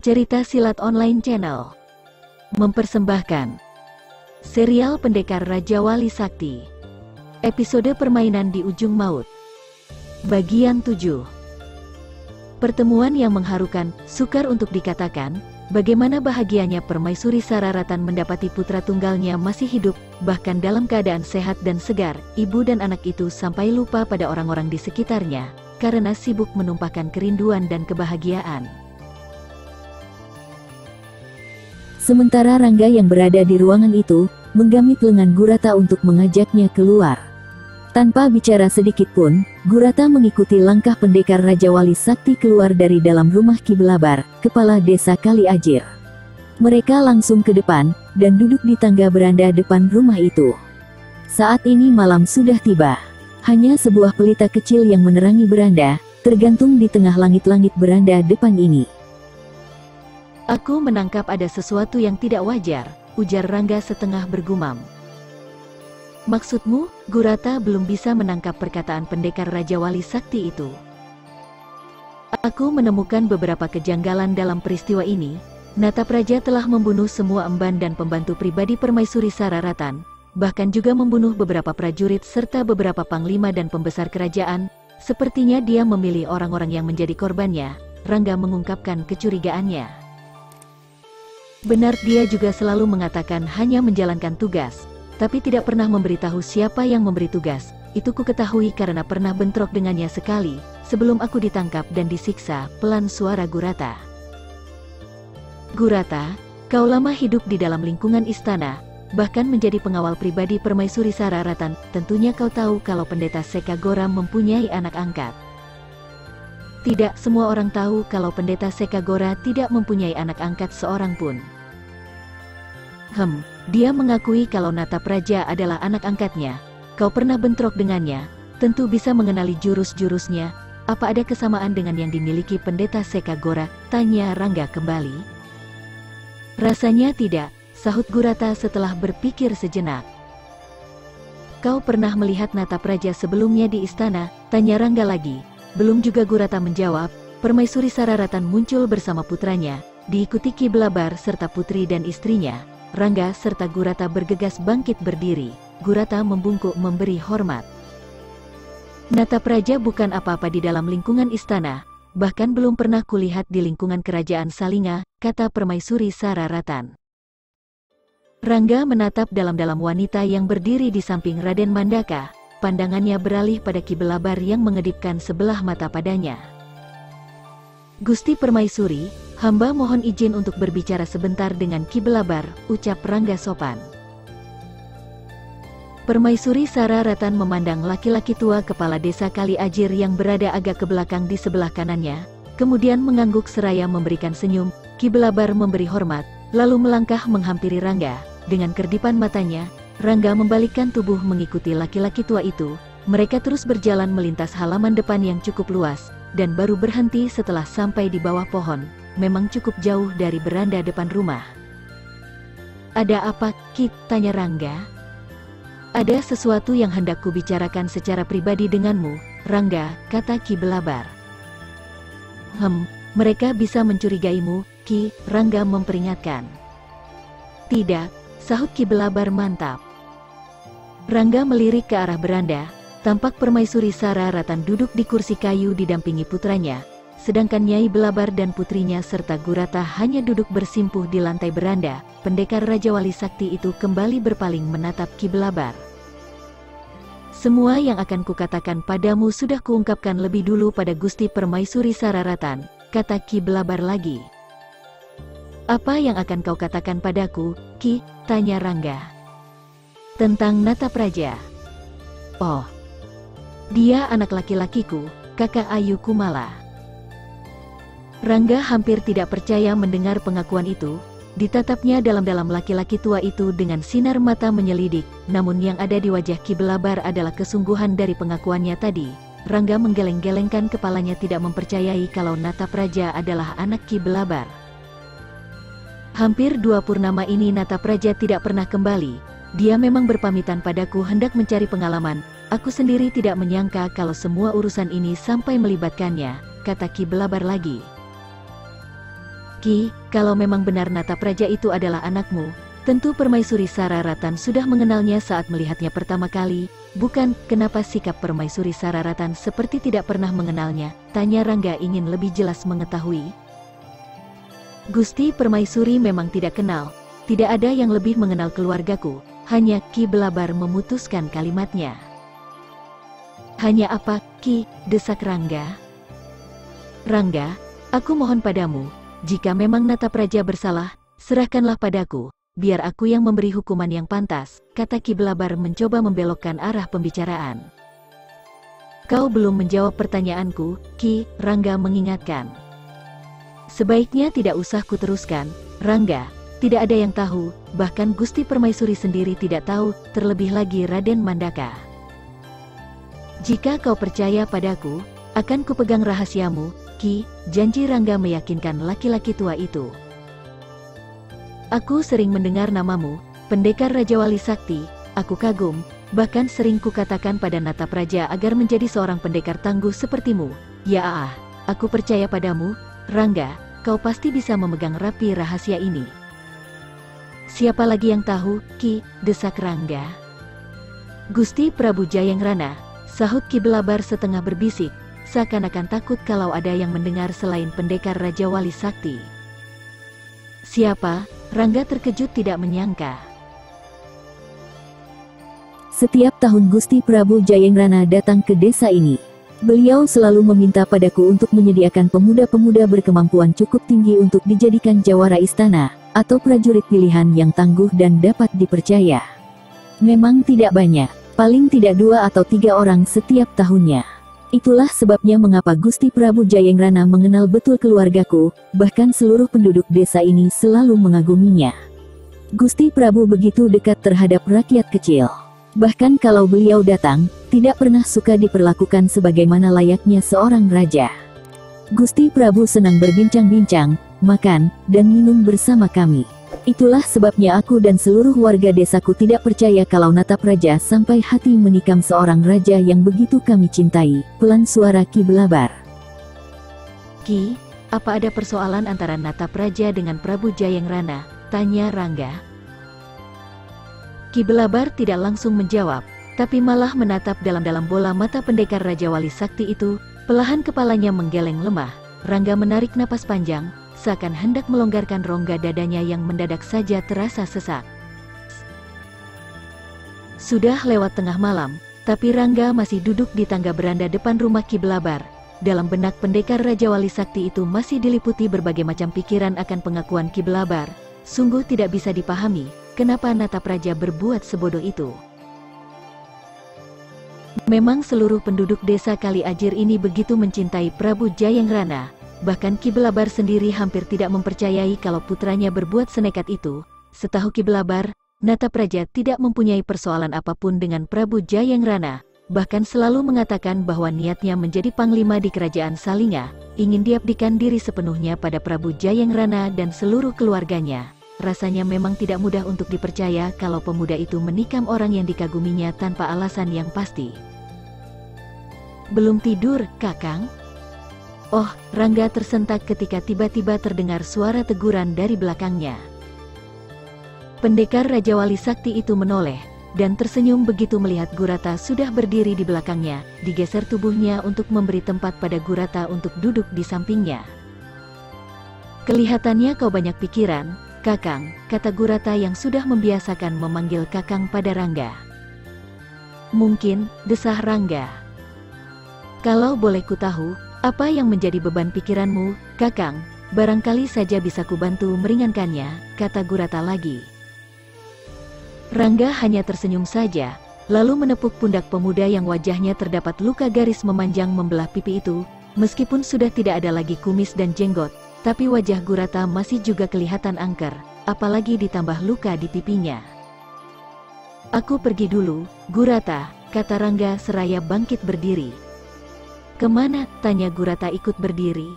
Cerita Silat Online Channel mempersembahkan serial Pendekar Raja Wali Sakti, episode Permainan di Ujung Maut, bagian 7. Pertemuan yang mengharukan, sukar untuk dikatakan, bagaimana bahagianya Permaisuri Sararatan mendapati putra tunggalnya masih hidup, bahkan dalam keadaan sehat dan segar. Ibu dan anak itu sampai lupa pada orang-orang di sekitarnya, karena sibuk menumpahkan kerinduan dan kebahagiaan. Sementara Rangga yang berada di ruangan itu, menggamit lengan Gurata untuk mengajaknya keluar. Tanpa bicara sedikit pun, Gurata mengikuti langkah pendekar Raja Wali Sakti keluar dari dalam rumah Ki Belabar, kepala desa Kali Ajir. Mereka langsung ke depan, dan duduk di tangga beranda depan rumah itu. Saat ini malam sudah tiba. Hanya sebuah pelita kecil yang menerangi beranda, tergantung di tengah langit-langit beranda depan ini. Aku menangkap ada sesuatu yang tidak wajar, ujar Rangga setengah bergumam. Maksudmu? Gurata belum bisa menangkap perkataan pendekar Raja Wali Sakti itu. Aku menemukan beberapa kejanggalan dalam peristiwa ini. Natapraja telah membunuh semua emban dan pembantu pribadi Permaisuri Sararatan, bahkan juga membunuh beberapa prajurit serta beberapa panglima dan pembesar kerajaan. Sepertinya dia memilih orang-orang yang menjadi korbannya. Rangga mengungkapkan kecurigaannya. Benar, dia juga selalu mengatakan hanya menjalankan tugas, tapi tidak pernah memberitahu siapa yang memberi tugas. Itu ku ketahui karena pernah bentrok dengannya sekali, sebelum aku ditangkap dan disiksa. Pelan suara Gurata. Gurata, kau lama hidup di dalam lingkungan istana, bahkan menjadi pengawal pribadi Permaisuri Sararatan. Tentunya kau tahu kalau Pendeta Sekagora mempunyai anak angkat. Tidak semua orang tahu kalau Pendeta Sekagora tidak mempunyai anak angkat seorang pun. Dia mengakui kalau Natapraja adalah anak angkatnya. Kau pernah bentrok dengannya, tentu bisa mengenali jurus-jurusnya. Apa ada kesamaan dengan yang dimiliki Pendeta Sekagora? Tanya Rangga kembali. Rasanya tidak, sahut Gurata setelah berpikir sejenak. Kau pernah melihat Natapraja sebelumnya di istana? Tanya Rangga lagi. Belum juga Gurata menjawab, Permaisuri Sararatan muncul bersama putranya, diikuti Ki Belabar serta putri dan istrinya. Rangga serta Gurata bergegas bangkit berdiri. Gurata membungkuk memberi hormat. Natapraja bukan apa-apa di dalam lingkungan istana, bahkan belum pernah kulihat di lingkungan kerajaan Salinga, kata Permaisuri Sararatan. Rangga menatap dalam-dalam wanita yang berdiri di samping Raden Mandaka. Pandangannya beralih pada Ki Belabar yang mengedipkan sebelah mata padanya. Gusti Permaisuri, hamba mohon izin untuk berbicara sebentar dengan Ki Belabar, ucap Rangga sopan. Permaisuri Sararatan memandang laki-laki tua kepala desa Kali Ajir yang berada agak ke belakang di sebelah kanannya, kemudian mengangguk seraya memberikan senyum. Ki Belabar memberi hormat, lalu melangkah menghampiri Rangga. Dengan kerdipan matanya, Rangga membalikkan tubuh mengikuti laki-laki tua itu. Mereka terus berjalan melintas halaman depan yang cukup luas, dan baru berhenti setelah sampai di bawah pohon. Memang cukup jauh dari beranda depan rumah. Ada apa, Ki? Tanya Rangga. Ada sesuatu yang hendak kubicarakan secara pribadi denganmu, Rangga, kata Ki Belabar. Mereka bisa mencurigaimu, Ki, Rangga memperingatkan. Tidak, sahut Ki Belabar mantap. Rangga melirik ke arah beranda, tampak Permaisuri Sararatan duduk di kursi kayu didampingi putranya, sedangkan Nyai Belabar dan putrinya serta Gurata hanya duduk bersimpuh di lantai beranda. Pendekar Raja Wali Sakti itu kembali berpaling menatap Ki Belabar. Semua yang akan kukatakan padamu sudah kuungkapkan lebih dulu pada Gusti Permaisuri Sararatan, kata Ki Belabar lagi. Apa yang akan kau katakan padaku, Ki? Tanya Rangga. Tentang Natapraja. Oh, dia anak laki-lakiku, kakak Ayu Kumala. Rangga hampir tidak percaya mendengar pengakuan itu. Ditatapnya dalam-dalam laki-laki tua itu dengan sinar mata menyelidik, namun yang ada di wajah Ki Belabar adalah kesungguhan dari pengakuannya tadi. Rangga menggeleng-gelengkan kepalanya tidak mempercayai kalau Natapraja adalah anak Ki Belabar. Hampir 2 purnama ini Natapraja tidak pernah kembali. Dia memang berpamitan padaku hendak mencari pengalaman. Aku sendiri tidak menyangka kalau semua urusan ini sampai melibatkannya, kata Ki Belabar lagi. Ki, kalau memang benar Natapraja itu adalah anakmu, tentu Permaisuri Sararatan sudah mengenalnya saat melihatnya pertama kali, bukan? Kenapa sikap Permaisuri Sararatan seperti tidak pernah mengenalnya? Tanya Rangga ingin lebih jelas mengetahui. Gusti Permaisuri memang tidak kenal, tidak ada yang lebih mengenal keluargaku, hanya Ki Belabar memutuskan kalimatnya. Hanya apa, Ki? Desak Rangga. Rangga, aku mohon padamu, jika memang Natapraja bersalah, serahkanlah padaku. Biar aku yang memberi hukuman yang pantas, kata Ki Belabar mencoba membelokkan arah pembicaraan. Kau belum menjawab pertanyaanku, Ki, Rangga mengingatkan. Sebaiknya tidak usah kuteruskan, Rangga, tidak ada yang tahu, bahkan Gusti Permaisuri sendiri tidak tahu, terlebih lagi Raden Mandaka. Jika kau percaya padaku, akan kupegang rahasiamu, Ki, janji Rangga meyakinkan laki-laki tua itu. Aku sering mendengar namamu, Pendekar Raja Wali Sakti, aku kagum, bahkan sering kukatakan pada Natapraja agar menjadi seorang pendekar tangguh sepertimu. Ya aku percaya padamu, Rangga, kau pasti bisa memegang rapi rahasia ini. Siapa lagi yang tahu, Ki, desak Rangga. Gusti Prabu Jayangrana, sahut Ki Belabar setengah berbisik, seakan-akan takut kalau ada yang mendengar selain Pendekar Raja Wali Sakti. Siapa? Rangga terkejut tidak menyangka. Setiap tahun Gusti Prabu Jayangrana datang ke desa ini. Beliau selalu meminta padaku untuk menyediakan pemuda-pemuda berkemampuan cukup tinggi untuk dijadikan jawara istana, atau prajurit pilihan yang tangguh dan dapat dipercaya. Memang tidak banyak, paling tidak 2 atau 3 orang setiap tahunnya. Itulah sebabnya mengapa Gusti Prabu Jayangrana mengenal betul keluargaku, bahkan seluruh penduduk desa ini selalu mengaguminya. Gusti Prabu begitu dekat terhadap rakyat kecil. Bahkan kalau beliau datang, tidak pernah suka diperlakukan sebagaimana layaknya seorang raja. Gusti Prabu senang berbincang-bincang, makan, dan minum bersama kami. Itulah sebabnya aku dan seluruh warga desaku tidak percaya kalau Natapraja sampai hati menikam seorang raja yang begitu kami cintai. Pelan suara Ki Belabar. Ki, apa ada persoalan antara Natapraja dengan Prabu Jayangrana? Tanya Rangga. Ki Belabar tidak langsung menjawab, tapi malah menatap dalam-dalam bola mata Pendekar Raja Wali Sakti itu. Pelahan kepalanya menggeleng lemah. Rangga menarik napas panjang, seakan hendak melonggarkan rongga dadanya yang mendadak saja terasa sesak. Sudah lewat tengah malam, tapi Rangga masih duduk di tangga beranda depan rumah Ki Belabar. Dalam benak Pendekar Raja Wali Sakti itu masih diliputi berbagai macam pikiran akan pengakuan Ki Belabar. Sungguh tidak bisa dipahami, kenapa Natapraja berbuat sebodoh itu. Memang seluruh penduduk desa Kali Ajir ini begitu mencintai Prabu Jayangrana. Bahkan Ki Belabar sendiri hampir tidak mempercayai kalau putranya berbuat senekat itu. Setahu Ki Belabar, Natapraja tidak mempunyai persoalan apapun dengan Prabu Jayangrana. Bahkan selalu mengatakan bahwa niatnya menjadi panglima di kerajaan Salinga, ingin diabdikan diri sepenuhnya pada Prabu Jayangrana dan seluruh keluarganya. Rasanya memang tidak mudah untuk dipercaya kalau pemuda itu menikam orang yang dikaguminya tanpa alasan yang pasti. Belum tidur, Kakang? Oh, Rangga tersentak ketika tiba-tiba terdengar suara teguran dari belakangnya. Pendekar Raja Wali Sakti itu menoleh, dan tersenyum begitu melihat Gurata sudah berdiri di belakangnya, digeser tubuhnya untuk memberi tempat pada Gurata untuk duduk di sampingnya. Kelihatannya kau banyak pikiran, Kakang, kata Gurata yang sudah membiasakan memanggil Kakang pada Rangga. Mungkin, desah Rangga. Kalau boleh ku tahu, apa yang menjadi beban pikiranmu, Kakang? Barangkali saja bisa kubantu meringankannya, kata Gurata lagi. Rangga hanya tersenyum saja, lalu menepuk pundak pemuda yang wajahnya terdapat luka garis memanjang membelah pipi itu. Meskipun sudah tidak ada lagi kumis dan jenggot, tapi wajah Gurata masih juga kelihatan angker, apalagi ditambah luka di pipinya. Aku pergi dulu, Gurata, kata Rangga seraya bangkit berdiri. Kemana? Tanya Gurata ikut berdiri.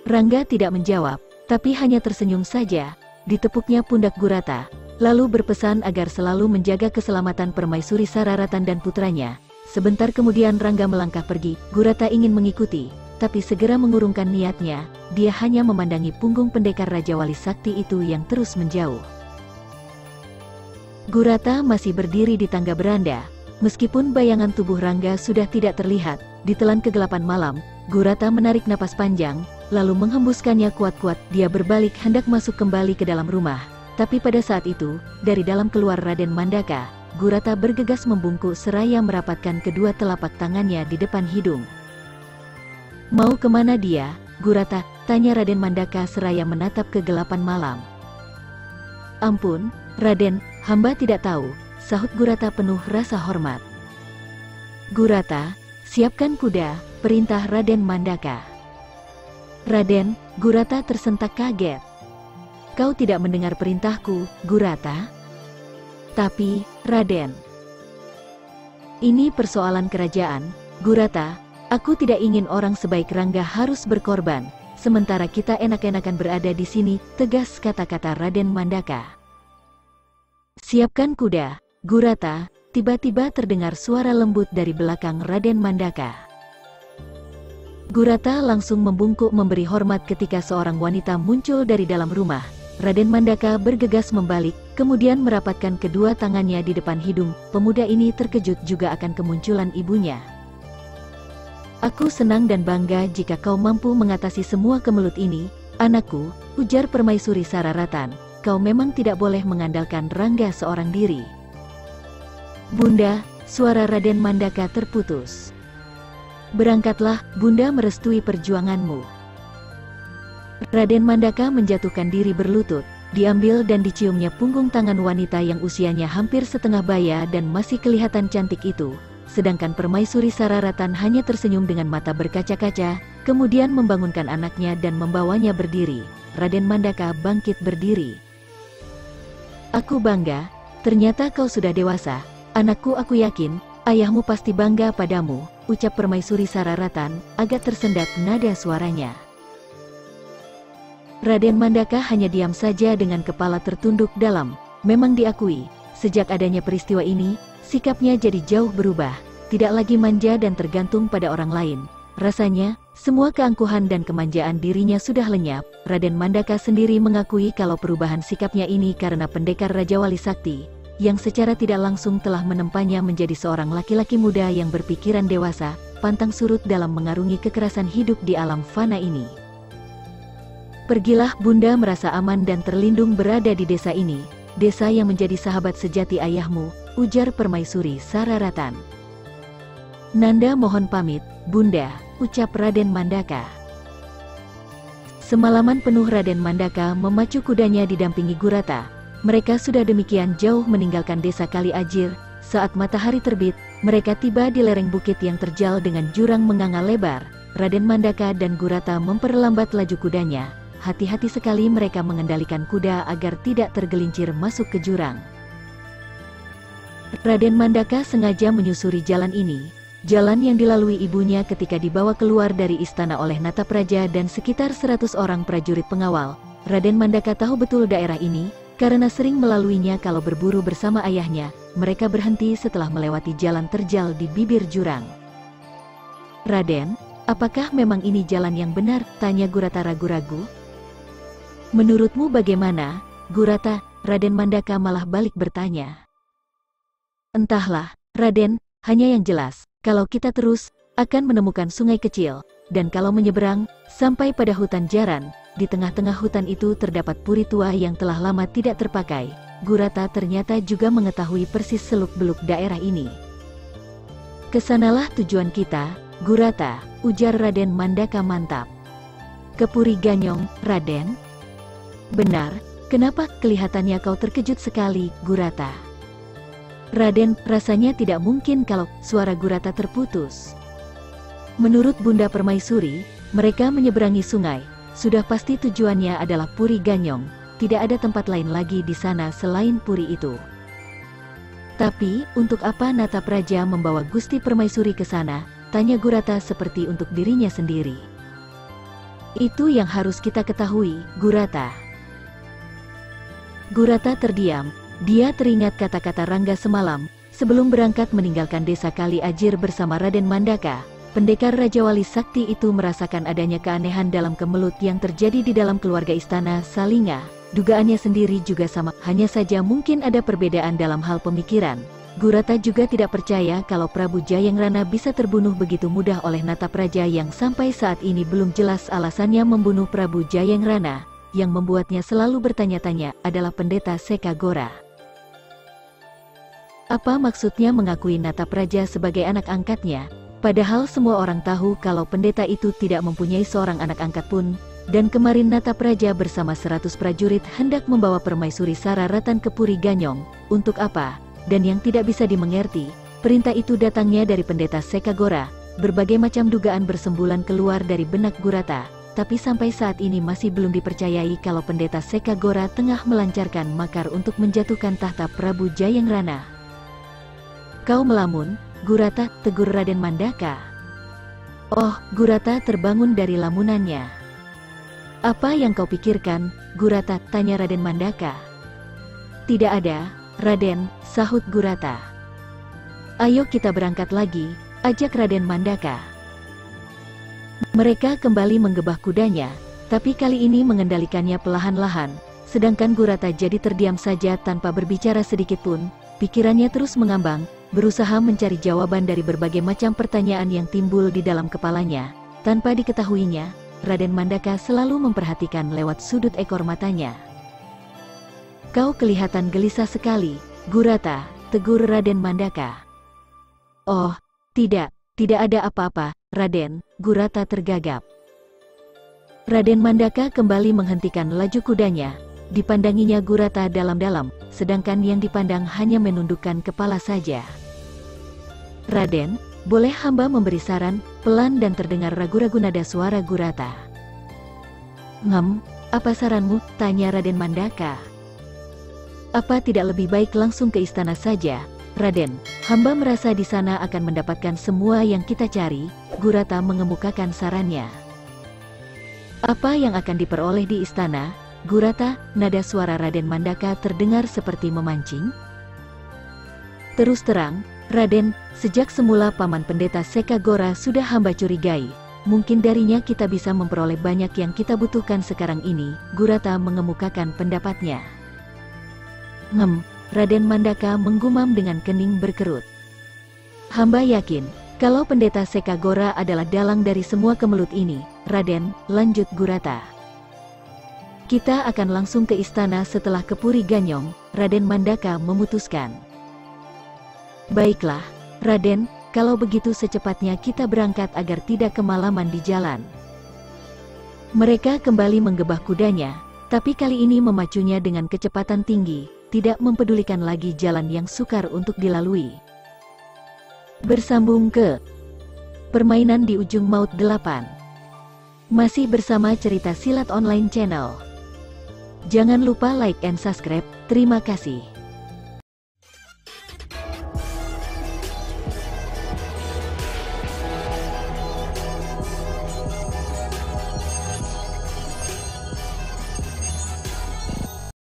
Rangga tidak menjawab, tapi hanya tersenyum saja. Ditepuknya pundak Gurata, lalu berpesan agar selalu menjaga keselamatan Permaisuri Sararatan dan putranya. Sebentar kemudian Rangga melangkah pergi. Gurata ingin mengikuti, tapi segera mengurungkan niatnya. Dia hanya memandangi punggung pendekar Raja Wali Sakti itu yang terus menjauh. Gurata masih berdiri di tangga beranda. Meskipun bayangan tubuh Rangga sudah tidak terlihat, ditelan kegelapan malam, Gurata menarik napas panjang, lalu menghembuskannya kuat-kuat. Dia berbalik hendak masuk kembali ke dalam rumah. Tapi pada saat itu, dari dalam keluar Raden Mandaka. Gurata bergegas membungkuk seraya merapatkan kedua telapak tangannya di depan hidung. "Mau kemana dia, Gurata?" tanya Raden Mandaka seraya menatap kegelapan malam. "Ampun, Raden, hamba tidak tahu," sahut Gurata penuh rasa hormat. "Gurata, siapkan kuda," perintah Raden Mandaka. "Raden," Gurata tersentak kaget. "Kau tidak mendengar perintahku, Gurata?" "Tapi, Raden, ini persoalan kerajaan, Gurata. Aku tidak ingin orang sebaik Rangga harus berkorban, sementara kita enak-enakan berada di sini," tegas kata-kata Raden Mandaka. "Siapkan kuda, Gurata." Tiba-tiba terdengar suara lembut dari belakang Raden Mandaka. Gurata langsung membungkuk memberi hormat ketika seorang wanita muncul dari dalam rumah. Raden Mandaka bergegas membalik, kemudian merapatkan kedua tangannya di depan hidung. Pemuda ini terkejut juga akan kemunculan ibunya. "Aku senang dan bangga jika kau mampu mengatasi semua kemelut ini, anakku," ujar Permaisuri Sararatan. "Kau memang tidak boleh mengandalkan Rangga seorang diri." "Bunda," suara Raden Mandaka terputus. "Berangkatlah, Bunda merestui perjuanganmu." Raden Mandaka menjatuhkan diri berlutut, diambil dan diciumnya punggung tangan wanita yang usianya hampir setengah baya dan masih kelihatan cantik itu. Sedangkan Permaisuri Sararatan hanya tersenyum dengan mata berkaca-kaca, kemudian membangunkan anaknya dan membawanya berdiri. Raden Mandaka bangkit berdiri. "Aku bangga, ternyata kau sudah dewasa. Anakku, aku yakin, ayahmu pasti bangga padamu," ucap Permaisuri Sararatan, agak tersendat nada suaranya. Raden Mandaka hanya diam saja dengan kepala tertunduk dalam. Memang diakui, sejak adanya peristiwa ini, sikapnya jadi jauh berubah, tidak lagi manja dan tergantung pada orang lain. Rasanya, semua keangkuhan dan kemanjaan dirinya sudah lenyap. Raden Mandaka sendiri mengakui kalau perubahan sikapnya ini karena pendekar Raja Wali Sakti, yang secara tidak langsung telah menempanya menjadi seorang laki-laki muda yang berpikiran dewasa, pantang surut dalam mengarungi kekerasan hidup di alam fana ini. "Pergilah, Bunda merasa aman dan terlindung berada di desa ini, desa yang menjadi sahabat sejati ayahmu," ujar Permaisuri Sararatan. "Nanda mohon pamit, Bunda," ucap Raden Mandaka. Semalaman penuh Raden Mandaka memacu kudanya didampingi Gurata. Mereka sudah demikian jauh meninggalkan desa Kali Ajir. Saat matahari terbit, mereka tiba di lereng bukit yang terjal dengan jurang menganga lebar. Raden Mandaka dan Gurata memperlambat laju kudanya. Hati-hati sekali mereka mengendalikan kuda agar tidak tergelincir masuk ke jurang. Raden Mandaka sengaja menyusuri jalan ini, jalan yang dilalui ibunya ketika dibawa keluar dari istana oleh Natapraja dan sekitar 100 orang prajurit pengawal. Raden Mandaka tahu betul daerah ini, karena sering melaluinya kalau berburu bersama ayahnya. Mereka berhenti setelah melewati jalan terjal di bibir jurang. "Raden, apakah memang ini jalan yang benar?" tanya Gurata ragu-ragu. "Menurutmu bagaimana, Gurata?" Raden Mandaka malah balik bertanya. "Entahlah, Raden, hanya yang jelas, kalau kita terus, akan menemukan sungai kecil, dan kalau menyeberang, sampai pada hutan jaran. Di tengah-tengah hutan itu terdapat puri tua yang telah lama tidak terpakai." Gurata ternyata juga mengetahui persis seluk-beluk daerah ini. "Kesanalah tujuan kita, Gurata," ujar Raden Mandaka mantap. "Ke Puri Ganyong, Raden?" "Benar, kenapa kelihatannya kau terkejut sekali, Gurata?" "Raden, rasanya tidak mungkin kalau..." Suara Gurata terputus. "Menurut Bunda Permaisuri, mereka menyeberangi sungai. Sudah pasti tujuannya adalah Puri Ganyong. Tidak ada tempat lain lagi di sana selain puri itu." "Tapi, untuk apa Natapraja membawa Gusti Permaisuri ke sana?" tanya Gurata seperti untuk dirinya sendiri. "Itu yang harus kita ketahui, Gurata." Gurata terdiam. Dia teringat kata-kata Rangga semalam, sebelum berangkat meninggalkan desa Kali Ajir bersama Raden Mandaka. Pendekar Raja Wali Sakti itu merasakan adanya keanehan dalam kemelut yang terjadi di dalam keluarga istana Salinga. Dugaannya sendiri juga sama, hanya saja mungkin ada perbedaan dalam hal pemikiran. Gurata juga tidak percaya kalau Prabu Jayangrana bisa terbunuh begitu mudah oleh Natapraja yang sampai saat ini belum jelas alasannya membunuh Prabu Jayangrana. Yang membuatnya selalu bertanya-tanya adalah Pendeta Sekagora. Apa maksudnya mengakui Natapraja sebagai anak angkatnya? Padahal semua orang tahu kalau pendeta itu tidak mempunyai seorang anak angkat pun. Dan kemarin Natapraja bersama 100 prajurit hendak membawa Permaisuri Sararatan ke Puri Ganyong. Untuk apa? Dan yang tidak bisa dimengerti, perintah itu datangnya dari Pendeta Sekagora. Berbagai macam dugaan bersembulan keluar dari benak Gurata. Tapi sampai saat ini masih belum dipercayai kalau Pendeta Sekagora tengah melancarkan makar untuk menjatuhkan tahta Prabu Jayangrana. Kau melamun, Gurata, tegur Raden Mandaka. Oh, Gurata terbangun dari lamunannya. Apa yang kau pikirkan, Gurata? Tanya Raden Mandaka. Tidak ada, Raden, sahut Gurata. Ayo kita berangkat lagi, ajak Raden Mandaka. Mereka kembali menggebah kudanya, tapi kali ini mengendalikannya perlahan-lahan, sedangkan Gurata jadi terdiam saja tanpa berbicara sedikitpun. Pikirannya terus mengambang, berusaha mencari jawaban dari berbagai macam pertanyaan yang timbul di dalam kepalanya. Tanpa diketahuinya, Raden Mandaka selalu memperhatikan lewat sudut ekor matanya. Kau kelihatan gelisah sekali, Gurata, tegur Raden Mandaka. Oh, tidak ada apa-apa, Raden, Gurata tergagap. Raden Mandaka kembali menghentikan laju kudanya. Dipandanginya Gurata dalam-dalam, sedangkan yang dipandang hanya menundukkan kepala saja. Raden, boleh hamba memberi saran? Pelan dan terdengar ragu-ragu nada suara Gurata. Apa saranmu? Tanya Raden Mandaka. Apa tidak lebih baik langsung ke istana saja? Raden, hamba merasa di sana akan mendapatkan semua yang kita cari. Gurata mengemukakan sarannya. Apa yang akan diperoleh di istana? Gurata, nada suara Raden Mandaka terdengar seperti memancing. Terus terang, Raden, sejak semula Paman Pendeta Sekagora sudah hamba curigai. Mungkin darinya kita bisa memperoleh banyak yang kita butuhkan sekarang ini. Gurata mengemukakan pendapatnya. Raden Mandaka menggumam dengan kening berkerut. Hamba yakin, kalau Pendeta Sekagora adalah dalang dari semua kemelut ini, Raden, lanjut Gurata. Kita akan langsung ke istana setelah ke Puri Ganyong, Raden Mandaka memutuskan. Baiklah, Raden, kalau begitu secepatnya kita berangkat agar tidak kemalaman di jalan. Mereka kembali menggebah kudanya, tapi kali ini memacunya dengan kecepatan tinggi, tidak mempedulikan lagi jalan yang sukar untuk dilalui. Bersambung ke Permainan di Ujung Maut 8. Masih bersama Cerita Silat Online Channel. Jangan lupa like and subscribe, terima kasih.